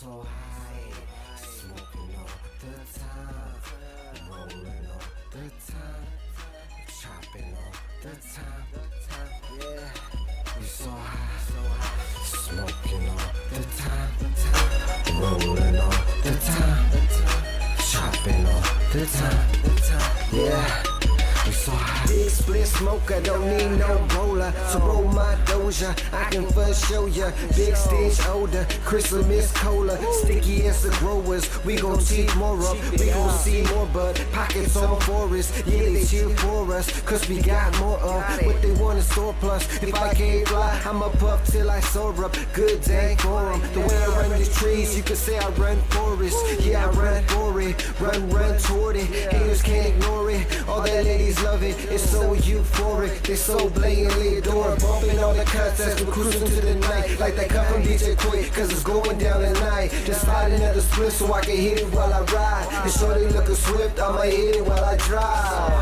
so high, smoking all the time, rolling all the time, chopping all the time, yeah. We so high, smoking all the time, rolling all the time, chopping all the time, yeah. We so high. Big split smoker, don't need no roller. So roll my doja, I can first show ya. Big stage older, crystal mist cola. Sticky as the growers, we gon' teach more up. We gon' see more bud, pockets on forest. Yeah, they cheer for us, cause we got more of what they want in store plus. If I can't fly, I'ma puff till I soar up. Good day for 'em. The way I run these trees, you could say I run forest. Yeah, I run for it, run toward it. Haters can't ignore it. All that ladies love it, it's so euphoric. They so blatantly adore, bumping all the cuts as we cruising to the night. Like that cut from DJ Quick, cause it's going down tonight. Just slide another split so I can hit it while I ride. And shorty looking swift, I'ma hit it while I drive.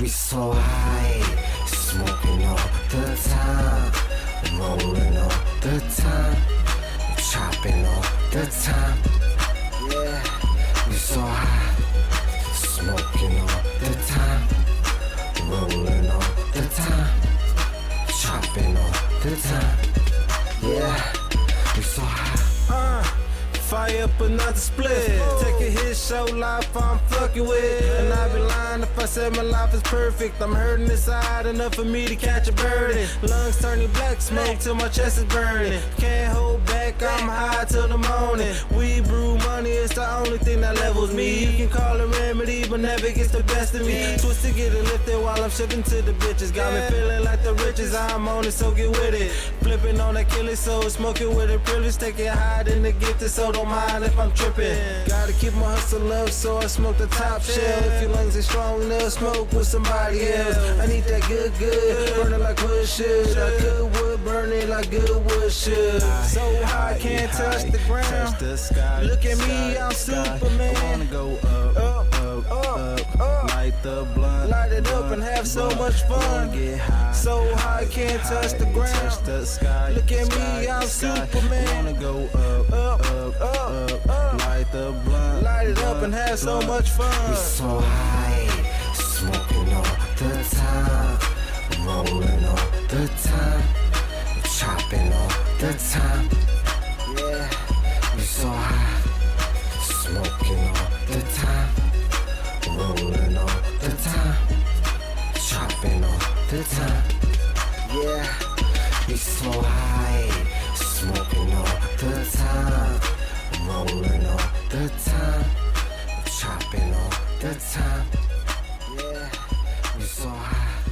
We so high, smoking all the time, rolling all the time, chopping all the time, yeah. We so high, smoking all the time, rolling all the time, chopping all the time, yeah. We so high. Fire up another split. Take a hit, show life I'm fucking with. And I'd be lying if I said my life is perfect. I'm hurting inside enough for me to catch a burden. Lungs turning black, smoke till my chest is burning. Can't hold back, I'm high till the morning. We brew money, it's the only thing that levels me. You can call it remedy, but never gets the best of me. Twisted, get it lifted while I'm shipping to the bitches. Got me feeling like the richest, I'm on it, so get with it. Flipping on that killing soul, smoking with a privilege. Take it high, then to get this, so don't mind if I'm tripping. Gotta keep my hustle up, so I smoke the top shelf. If your lungs ain't strong, they'll smoke with somebody else. I need that good, burning like wood should. I good wood, burning like good wood should. So high, can't touch the ground. Look at me, I'm Superman. I wanna go up, light the blunt, light it up and have so much fun. So high, can't touch the ground. Look at me, I'm Superman. I wanna go up, light the blunt, light it up and have so much fun. We so high, smoking all the time, rolling all the time, chopping all the time, yeah. We so high, smoking all the time, rolling all the time, chopping all the time, yeah. We so high, smoking all the time, rolling all the time, chopping all the time, yeah. We so high,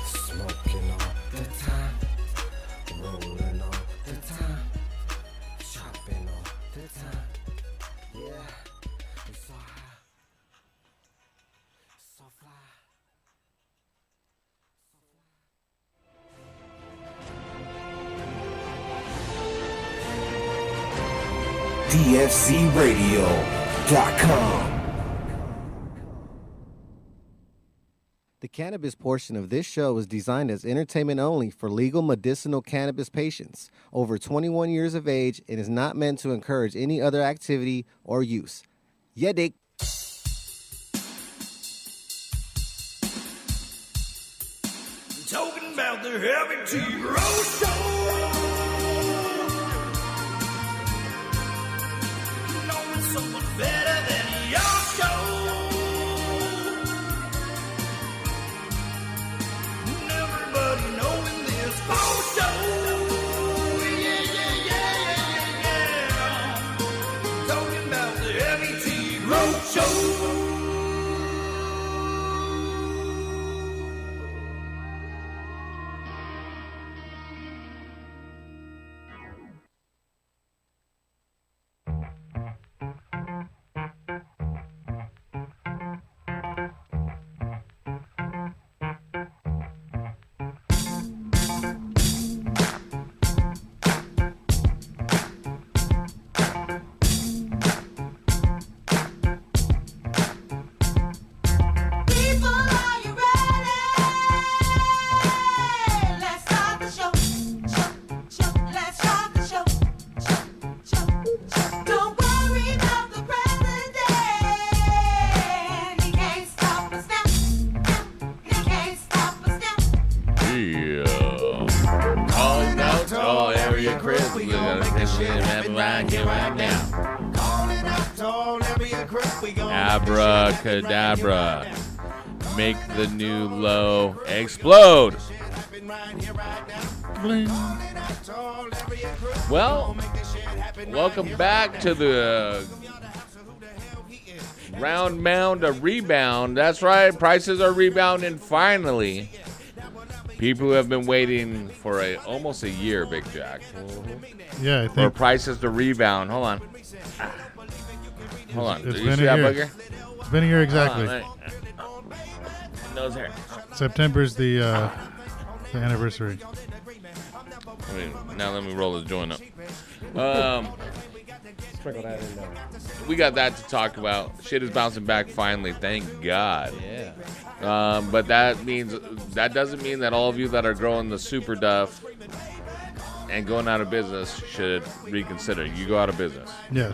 smoking all the time, rolling all the time, chopping all the time, yeah. We so high, so fly. DFCRadio.com. The cannabis portion of this show is designed as entertainment only for legal medicinal cannabis patients over 21 years of age and is not meant to encourage any other activity or use. Yeah, dick. Talking about the heavy tea road show. Knowing someone better than your show. And everybody knowing this whole show. Yeah. Talking about the heavy tea road show. right here, right now. Calling out to all area crew. We gon' Abracadabra. Make the new low explode. Bling. Well, welcome back to the round mound of rebound. That's right, prices are rebounding finally. People who have been waiting for almost a year, Big Jack, Yeah, I for think prices to rebound. Hold on. Hold on. it's Do you been see a that year. booger? It's been a year exactly. Hold on, nose hair. September's the anniversary. Now let me roll this joint up. Sprinkle that in there. We got that to talk about. Shit is bouncing back finally, thank God. Yeah. But that doesn't mean that all of you that are growing the super duff and going out of business should reconsider. You go out of business. Yeah,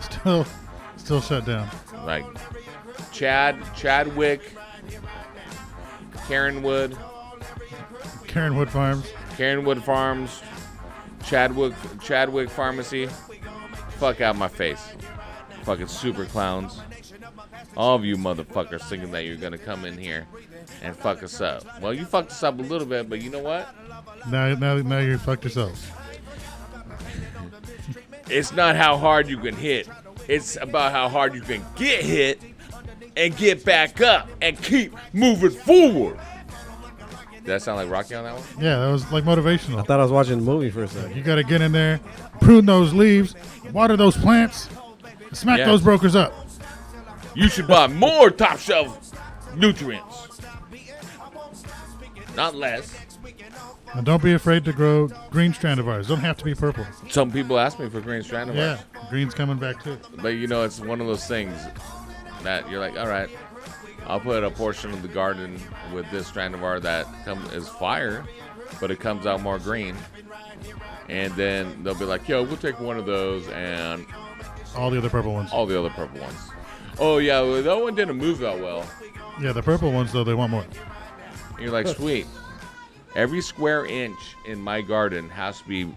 still shut down. Like Chadwick, Karenwood Farms, Chadwick Pharmacy. Fuck out my face. Fucking super clowns. All of you motherfuckers thinking that you're gonna come in here and fuck us up. Well, you fucked us up a little bit, but you know what? Now you fucked yourself. It's not how hard you can hit. It's about how hard you can get hit and get back up and keep moving forward. Did that sound like Rocky on that one? Yeah, that was like I motivational. thought I was watching a movie for a second. You got to get in there, prune those leaves, water those plants, smack Yeah. those brokers up. You should buy more top shelf nutrients. Not less. And don't be afraid to grow green strandivars. Don't have to be purple. Some people ask me for green strandivars. Yeah, green's coming back too. But you know, it's one of those things that you're like, all right, I'll put a portion of the garden with this strandivar that is fire, but it comes out more green. And then they'll be like, yo, we'll take one of those and All the other purple ones. all the other purple ones. Oh, yeah, well, that one didn't move that well. Yeah, the purple ones though, they want more. And you're like, sweet. Every square inch in my garden has to be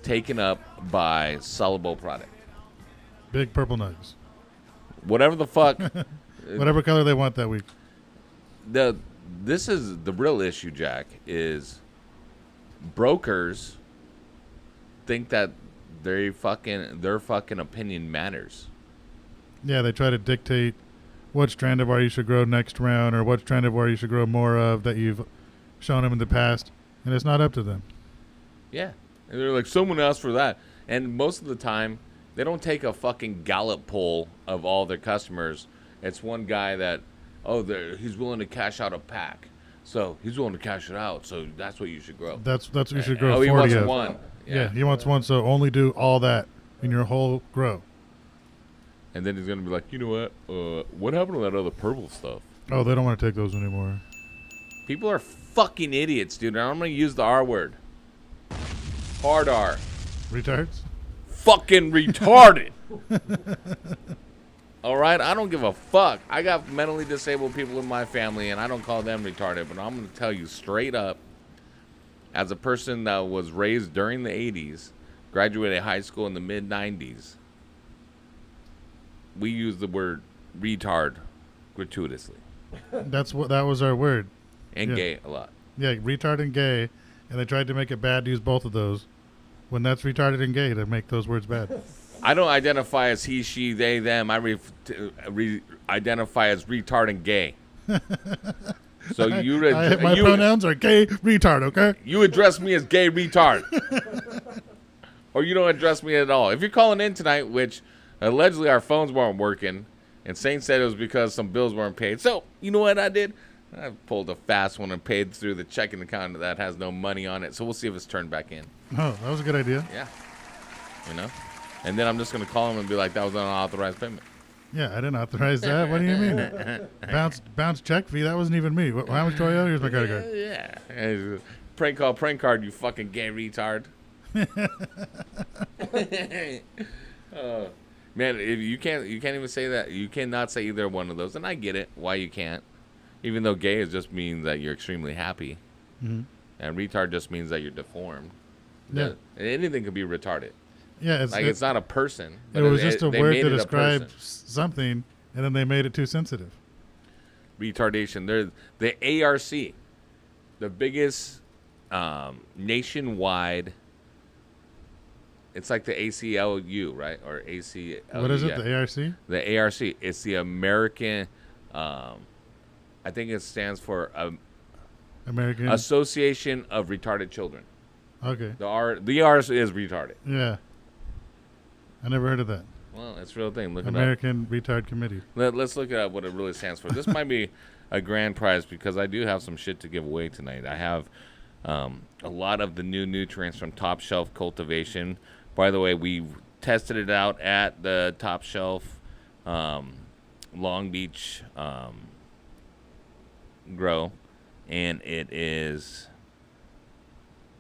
taken up by soluble product. Big purple nugs. Whatever the fuck. Whatever color they want that week. This is the real issue, Jack, is brokers think that their fucking opinion matters. Yeah, they try to dictate what strandivar you should grow next round or what strandivar you should grow more of that you've shown them in the past, and it's not up to them. Yeah. And they're like, someone asked for that. And most of the time, they don't take a fucking Gallup poll of all their customers. It's one guy that, he's willing to cash out a pack. So he's willing to cash it out. So that's what you should grow. That's what you should grow He 40 wants of. one. Yeah, he wants one, so only do all that in your whole grow. And then he's going to be like, you know what happened to that other purple stuff? Oh, they don't want to take those anymore. People are fucking idiots, dude. And I'm going to use the R word. Hard R. Retards? Fucking retarded. All right? I don't give a fuck. I got mentally disabled people in my family, and I don't call them retarded. But I'm going to tell you straight up, as a person that was raised during the 80s, graduated high school in the mid-90s, we use the word retard gratuitously. That was our word. And Yeah. gay a lot. Yeah, retard and gay, and they tried to make it bad to use both of those. When that's retarded and gay, to make those words bad. I don't identify as he, she, they, them. I identify as retard and gay. So my pronouns are gay, retard, okay? You address me as gay retard. Or you don't address me at all. If you're calling in tonight, which allegedly our phones weren't working, and Saint said it was because some bills weren't paid. So, you know what I did? I pulled a fast one and paid through the checking account that has no money on it. So we'll see if it's turned back in. Oh, that was a good idea. Yeah. You know? And then I'm just going to call him and be like, that was an unauthorized payment. Yeah, I didn't authorize that. What do you mean? Bounce check fee? That wasn't even me. How much do I owe? Here's my credit card. Yeah. Prank card, you fucking gay retard. Man, if you can't even say that. You cannot say either one of those, and I get it why you can't. Even though gay just means that you're extremely happy, Mm-hmm. and retard just means that you're deformed. Yeah. Anything could be retarded. Yeah, It's not a person. It But was just a they word made to it a describe person. something, and then they made it too sensitive. Retardation. They're the ARC, the biggest nationwide. It's like the ACLU, right? Or ACLU. What is it? The ARC? The ARC. It's the American. I think it stands for American. Association of Retarded Children. Okay. The R is retarded. Yeah. I never heard of that. Well, it's a real thing. Look American Retard Committee. it up. Let's look at what it really stands for. This might be a grand prize because I do have some shit to give away tonight. I have a lot of the new nutrients from Top Shelf Cultivation. By the way, we tested it out at the Top Shelf Long Beach grow, and it is.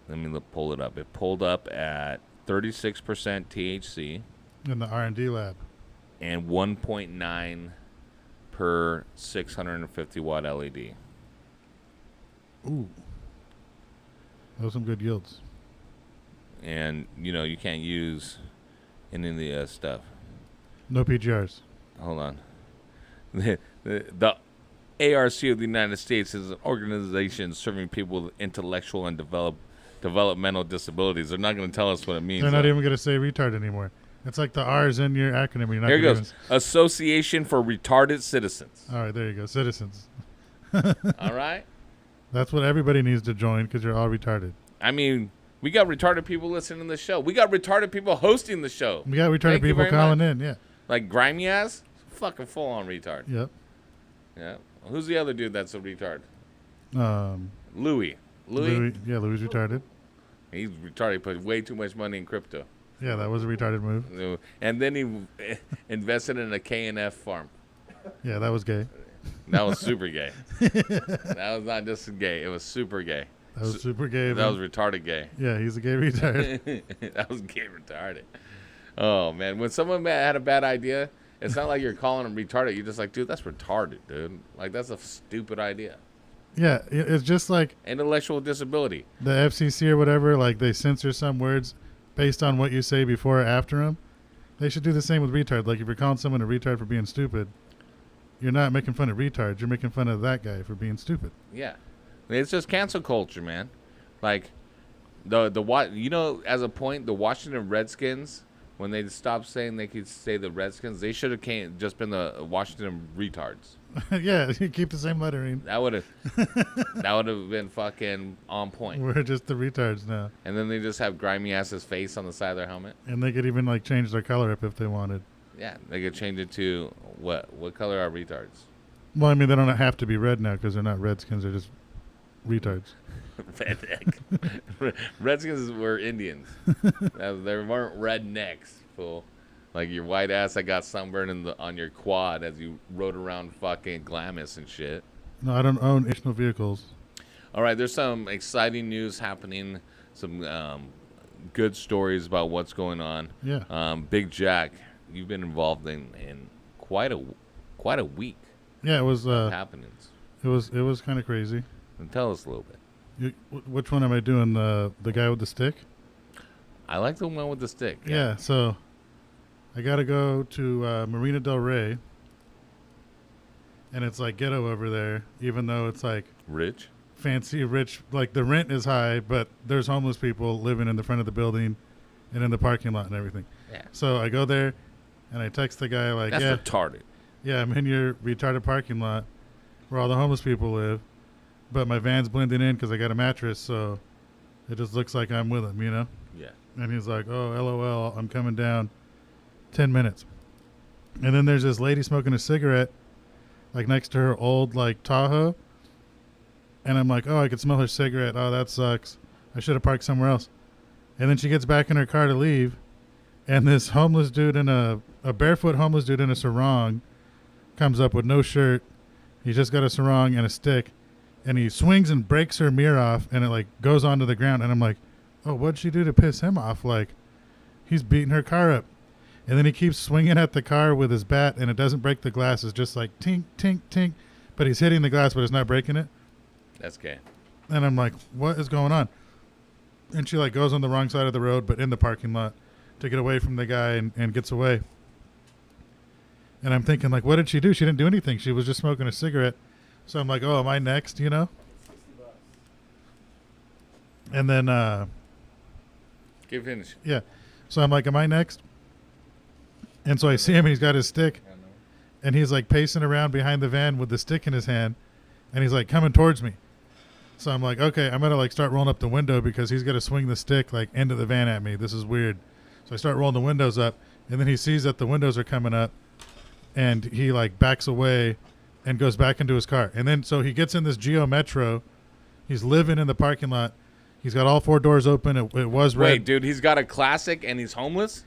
Let me pull it up. It pulled up at 36% THC In the R&D lab. and 1.9 per 650 watt LED. Ooh. Those are some good yields. And you can't use any of the stuff. No PGRs. Hold on. The ARC of the United States is an organization serving people with intellectual and developmental disabilities. They're not going to tell us what it means. They're not though. even going to say retard anymore. It's like the R's in your acronym. You're not Here it gonna goes. Association for Retarded Citizens. All right, there you go. Citizens. All right? That's what everybody needs to join because you're all retarded. I mean, we got retarded people listening to the show. We got retarded people hosting the show. We got retarded Thank you people very calling much. in. Yeah. Like Grimy ass? Fucking full on retard. Yep. Yeah. Who's the other dude that's a retard? Um, Louis. Louis retarded. He's retarded. He put way too much money in crypto. Yeah, that was a retarded move. And then he invested in a K&F farm. Yeah, that was gay. That was super gay. That was not just gay. It was super gay. That was super gay. That was retarded gay. Yeah, he's a gay retard. That was gay retarded. Oh, man. When someone had a bad idea, it's not like you're calling them retarded. You're just like, dude, that's retarded, dude. Like, that's a stupid idea. Yeah, it's just like Intellectual disability. the FCC or whatever, like they censor some words based on what you say before or after them. They should do the same with retard. Like if you're calling someone a retard for being stupid, you're not making fun of retards. You're making fun of that guy for being stupid. Yeah. It's just cancel culture, man. Like, as a point, the Washington Redskins, when they stopped saying they could say the Redskins, they should have just been the Washington Retards. Yeah, you keep the same lettering. That would have been fucking on point. We're just the retards now. And then they just have Grimy ass's face on the side of their helmet. And they could even like change their color up if they wanted. Yeah, they could change it to what color are retards? Well, I mean, they don't have to be red now because they're not Redskins. They're just retards. Redneck. Redskins were Indians. They weren't rednecks, fool. Like your white ass that got sunburned on your quad as you rode around fucking Glamis and shit. No, I don't own additional vehicles. All right, there's some exciting news happening. Some good stories about what's going on. Yeah. Big Jack, you've been involved in quite a week Yeah, it was of happenings. it was kind of crazy. And tell us a little bit. Which one am I doing? The guy with the stick? I like the one with the stick. Yeah, so I got to go to Marina Del Rey, and it's like ghetto over there, even though it's like Rich? fancy, rich. Like the rent is high, but there's homeless people living in the front of the building and in the parking lot and everything. Yeah. So I go there, and I text the guy like, That's retarded. yeah, I'm in your retarded parking lot where all the homeless people live, but my van's blending in because I got a mattress, so it just looks like I'm with him, you know? Yeah. And he's like, oh, LOL, I'm coming down 10 minutes. And then there's this lady smoking a cigarette, like next to her old, like, Tahoe. And I'm like, oh, I could smell her cigarette. Oh, that sucks. I should have parked somewhere else. And then she gets back in her car to leave. And this homeless dude in a barefoot homeless dude in a sarong comes up with no shirt. He's just got a sarong and a stick. And he swings and breaks her mirror off. And it, like, goes onto the ground. And I'm like, oh, what'd she do to piss him off? Like, he's beating her car up. And then he keeps swinging at the car with his bat, and it doesn't break the glass. It's just like tink, tink, tink. But he's hitting the glass, but it's not breaking it. That's gay. And I'm like, what is going on? And she like goes on the wrong side of the road, but in the parking lot. to get away from the guy and gets away. And I'm thinking, like, what did she do? She didn't do anything. She was just smoking a cigarette. So I'm like, oh, am I next, you know? And then, Give finish. yeah. So I'm like, am I next? And so I see him, and he's got his stick. And he's, like, pacing around behind the van with the stick in his hand. And he's, like, coming towards me. So I'm like, okay, I'm going to, like, start rolling up the window because he's going to swing the stick, like, into the van at me. This is weird. So I start rolling the windows up. And then he sees that the windows are coming up. And he, like, backs away and goes back into his car. And then, so he gets in this Geo Metro. He's living in the parking lot. He's got all 4 doors open. It was red. Wait, dude, he's got a classic and he's homeless?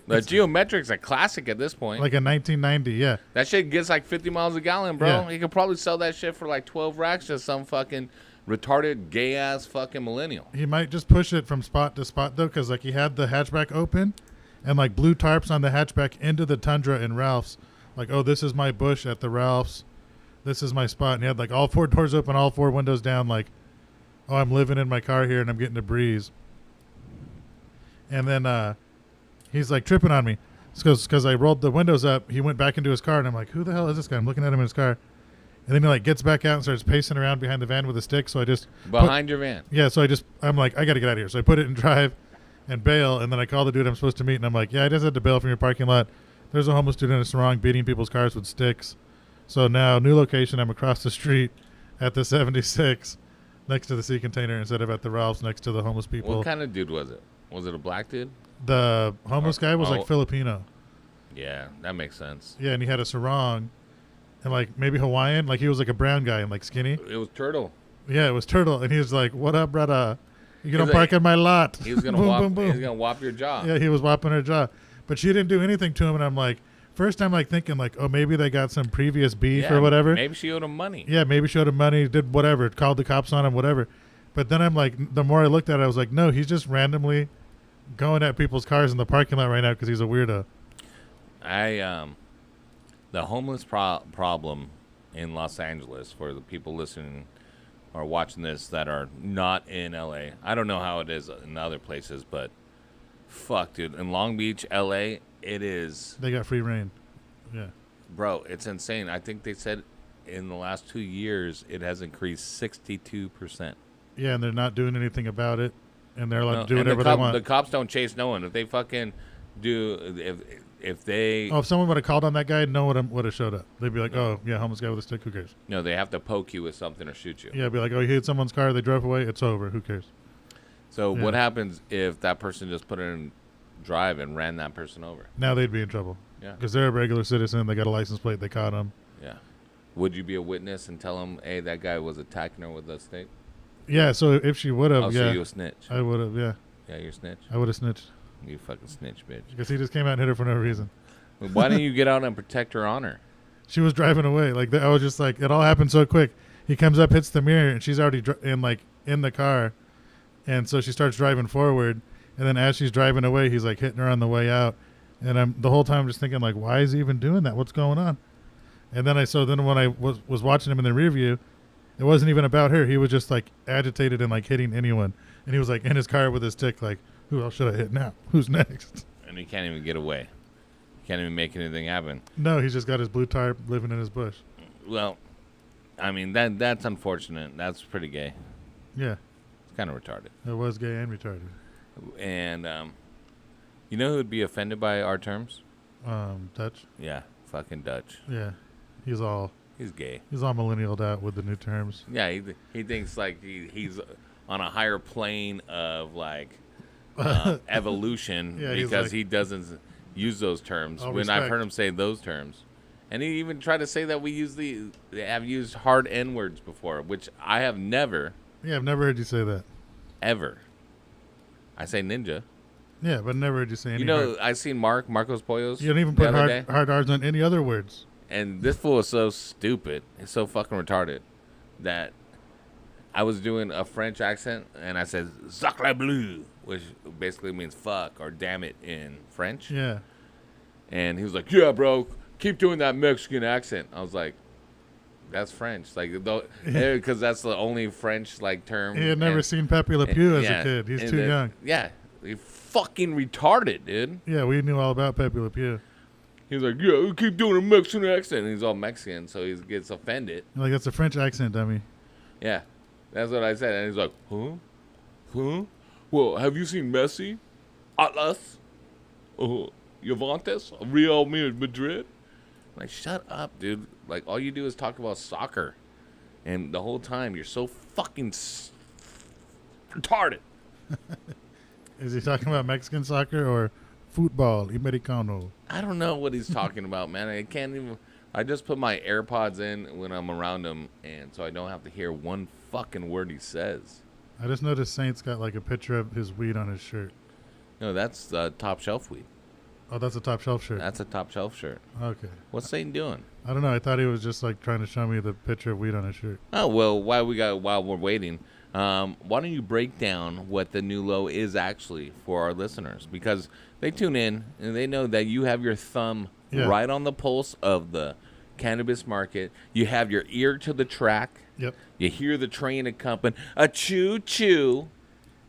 The Geometric's a classic at this point. Like a 1990, yeah. That shit gets like 50 miles a gallon, bro. Yeah. He could probably sell that shit for like 12 racks to some fucking retarded, gay-ass fucking millennial. He might just push it from spot to spot, though, because, like, he had the hatchback open and, like, blue tarps on the hatchback into the Tundra in Ralph's. Like, oh, this is my bush at the Ralph's. This is my spot. And he had, like, all 4 doors open, all 4 windows down, like, oh, I'm living in my car here and I'm getting a breeze. And then he's, like, tripping on me. Because I rolled the windows up. He went back into his car, and I'm like, who the hell is this guy? I'm looking at him in his car. And then he, like, gets back out and starts pacing around behind the van with a stick. So I just... Behind your van. Yeah, so I'm like, I got to get out of here. So I put it in drive and bail, and then I call the dude I'm supposed to meet, and I'm like, yeah, I just had to bail from your parking lot. There's a homeless dude in a sarong beating people's cars with sticks. So now, new location, I'm across the street at the 76 next to the sea container instead of at the Ralph's next to the homeless people. What kind of dude was it? Was it a black dude? The homeless guy was like Filipino. Yeah, that makes sense. Yeah, and he had a sarong and like maybe Hawaiian. Like he was like a brown guy and like skinny. It was Turtle. Yeah, it was Turtle. And he was like, what up, brother? You gonna He's park like- in my lot. He was gonna Boom, whop. boom, boom. He was gonna whop your jaw. Yeah, he was whopping her jaw. But she didn't do anything to him. And I'm like, first I'm like thinking like, oh, maybe they got some previous beef Yeah, or whatever. Maybe she owed him money. Yeah, maybe showed him money, did whatever, called the cops on him, whatever. But then I'm like, the more I looked at it, I was like, no, he's just randomly going at people's cars in the parking lot right now because he's a weirdo. The homeless problem in Los Angeles, for the people listening or watching this that are not in LA. I don't know how it is in other places, but fuck, dude. In Long Beach, LA, it is, They got free reign. Yeah. bro, it's insane. I think they said in the last 2 years it has increased 62%. Yeah, and they're not doing anything about it, and they're allowed No, to do and whatever they want. The cops don't chase no one. If they fucking do, if they, Oh, if someone would have called on that guy, no one would have showed up. They'd be like, oh, yeah, homeless guy with a stick, who cares? no, they have to poke you with something or shoot you. Yeah, be like, oh, he hit someone's car, they drove away, it's over, who cares? So Yeah. what happens if that person just put it in drive and ran that person over? Now they'd be in trouble. Yeah. Because they're a regular citizen, they got a license plate, they caught him. Yeah. Would you be a witness and tell them, hey, that guy was attacking her with a stick? Yeah, so if she would have, Oh, yeah, so you a snitch. I would have, yeah, Yeah, you're a snitch. I would have snitched. You fucking snitch, bitch. Because he just came out and hit her for no reason. Why didn't you get out and protect her honor? She was driving away. Like I was just like, it all happened so quick. He comes up, hits the mirror, and she's already in the car, and so she starts driving forward. And then as she's driving away, he's like hitting her on the way out. And I'm the whole time just thinking like, why is he even doing that? What's going on? And then when I was watching him in the rear view, it wasn't even about her. He was just like agitated and like hitting anyone. And he was like in his car with his stick, like, who else should I hit now? Who's next? And he can't even get away. Can't even make anything happen. No, he's just got his blue tarp living in his bush. Well, I mean, that's unfortunate. That's pretty gay. Yeah, It's kind of retarded. it was gay and retarded. And you know who would be offended by our terms? Dutch. Yeah, fucking Dutch. Yeah, he's all He's gay. millennialed out with the new terms. Yeah, he thinks like he's on a higher plane of like evolution Yeah, he's because like- he doesn't use those terms. All When I've respect. heard him say those terms, and he even tried to say that they have used hard N words before, which I have never Yeah, I've never heard you say that. ever. I say ninja. Yeah, but never heard you say any. You know, I seen Marcos Pollos. you don't even the put other day, hard R's on any other words. and this fool is so stupid. He's so fucking retarded that I was doing a French accent and I said "sacre bleu," which basically means "fuck" or "damn it" in French. Yeah, And he was like, "Yeah, bro, keep doing that Mexican accent." I was like, "That's French, like, because that's the only French like term." he had never And- seen Pepe Le Pew as yeah, a kid. He's and too then- young. Yeah, He fucking retarded, dude. Yeah, we knew all about Pepe Le Pew. He's like, yeah, you keep doing a Mexican accent. And he's all Mexican, so he gets offended. Like, that's a French accent, dummy. Yeah, that's what I said. And he's like, huh? Huh? Well, have you seen Messi? Atlas? Juventus? Real Madrid? Like, shut up, dude. Like, all you do is talk about soccer. And the whole time, you're so fucking retarded. Is he talking about Mexican soccer or football, Americano? I don't know what he's talking about, man. I can't even. I just put my AirPods in when I'm around him, and so I don't have to hear one fucking word he says. I just noticed Saint's got like a picture of his weed on his shirt. No, that's top shelf weed. Oh, that's a top shelf shirt. That's a top shelf shirt. Okay. What's Satan doing? I don't know. I thought he was just like trying to show me the picture of weed on his shirt. Oh well, while we're waiting, why don't you break down what the new low is actually for our listeners, because they tune in and they know that you have your thumb right on the pulse of the cannabis market. You have your ear to the track. Yep. You hear the train accompany a choo choo.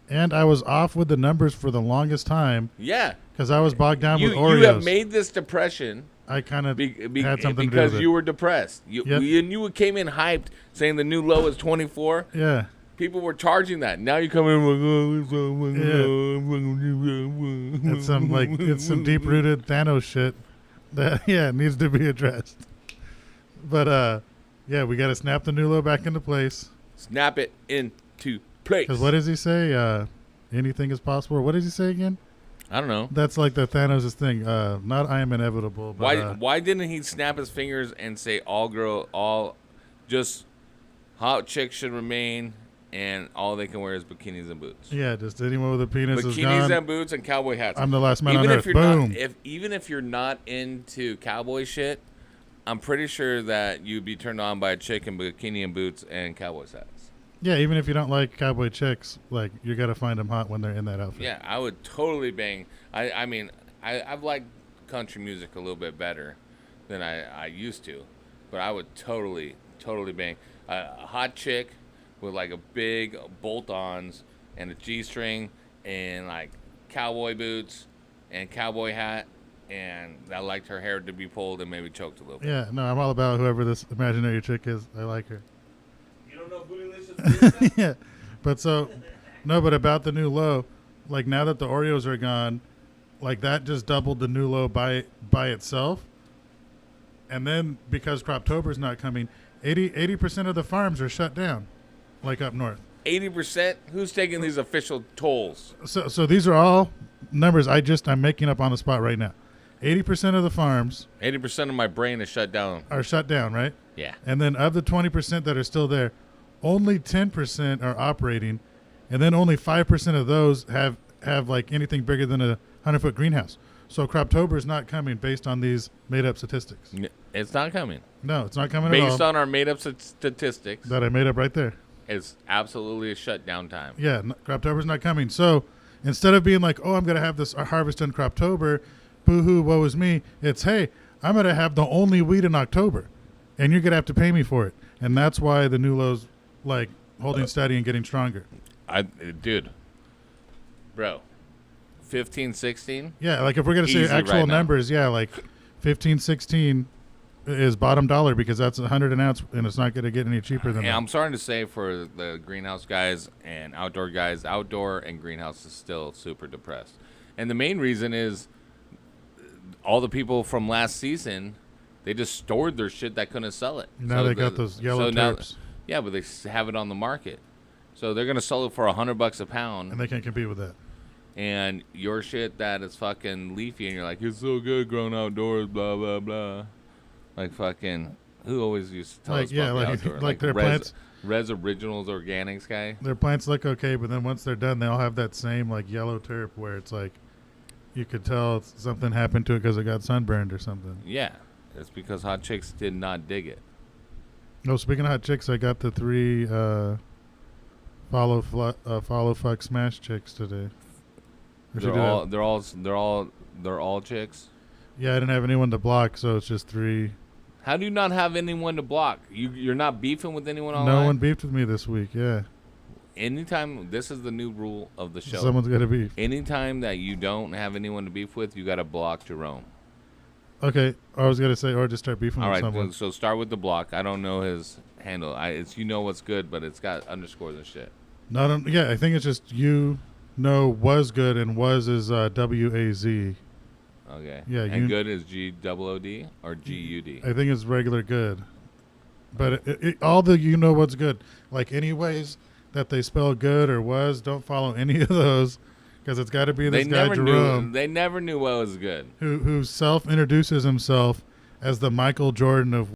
And I was off with the numbers for the longest time. Yeah. Because I was bogged down with Oreos. You have made this depression. I kind of had something to do with because it. you were depressed. You came in hyped, saying the new low is 24. Yeah. People were charging that. Now you come in like, it's some deep rooted Thanos shit that needs to be addressed. But we got to snap the new low back into place. Snap it into place. Because what does he say? Anything is possible. Or what does he say again? I don't know. That's like the Thanos' thing. Not I am inevitable. But, why didn't he snap his fingers and say all just hot chicks should remain and all they can wear is bikinis and boots? Yeah, just anyone with a penis is bikinis gone. and boots and cowboy hats. I'm the last man on earth. Boom. Even if you're not into cowboy shit, I'm pretty sure that you'd be turned on by a chick in bikini and boots and cowboy hats. Yeah, even if you don't like cowboy chicks, like you got to find them hot when they're in that outfit. Yeah, I would totally bang. I mean, I've liked country music a little bit better than I used to, but I would totally bang a hot chick with like a big bolt-ons and a G-string and like cowboy boots and cowboy hat, and I liked her hair to be pulled and maybe choked a little bit. Yeah, no, I'm all about whoever this imaginary chick is. I like her. You don't know Bootylicious? Yeah, but about the new low, like now that the Oreos are gone, like that just doubled the new low by itself. And then because Croptober's not coming, 80% of the farms are shut down, like up north. 80%? Who's taking these official tolls? So these are all numbers I'm making up on the spot right now. 80% of the farms 80% of my brain is shut down. are shut down, right? Yeah. And then of the 20% that are still there, only 10% are operating, and then only 5% of those have like anything bigger than a 100-foot greenhouse. So Croptober is not coming based on these made-up statistics. It's not coming. No, it's not coming at all. Based on our made-up statistics, that I made up right there. it's absolutely a shutdown time. Yeah, Croptober's not coming. So instead of being like, oh, I'm going to have this harvest in Croptober, boo-hoo, woe is me, it's, hey, I'm going to have the only weed in October, and you're going to have to pay me for it. And that's why the new low's like holding steady and getting stronger. Dude, bro, 15, 16? Yeah, like if we're going to say Easy actual right now. numbers, yeah, like 15, 16 is bottom dollar because that's 100 an ounce, and it's not going to get any cheaper than Yeah, that. I'm starting to say for the greenhouse guys and outdoor guys, outdoor and greenhouse is still super depressed. And the main reason is all the people from last season, they just stored their shit that couldn't sell it. Now they got those yellow terps. Yeah, but they have it on the market. So they're going to sell it for $100 a pound. And they can't compete with that. And your shit that is fucking leafy and you're like, it's so good grown outdoors, blah, blah, blah. Like fucking, who always used to tell us about the outdoor? Like their plants. Res Originals Organics guy. Their plants look okay, but then once they're done, they all have that same like yellow terp where it's like you could tell something happened to it because it got sunburned or something. Yeah, it's because hot chicks did not dig it. No, speaking of hot chicks, I got the 3 follow fuck smash chicks today. They're all chicks. Yeah, I didn't have anyone to block, so it's just 3. How do you not have anyone to block? You're not beefing with anyone online? No one beefed with me this week. Yeah. anytime, this is the new rule of the show. Someone's got to beef. Anytime that you don't have anyone to beef with, you got to block Jerome. Okay, I was gonna say, or just start beefing All with right, someone. so start with the block. I don't know his handle. It's you know what's good, but it's got underscores and shit. Yeah, I think it's just was good, and was is WAZ. Okay. Yeah, and good is GOOD or GUD. I think it's regular good. But all the what's good. Like any ways that they spell good or was, don't follow any of those. Because it's got to be this guy Jerome. They never knew what was good. Who self-introduces himself as the Michael Jordan of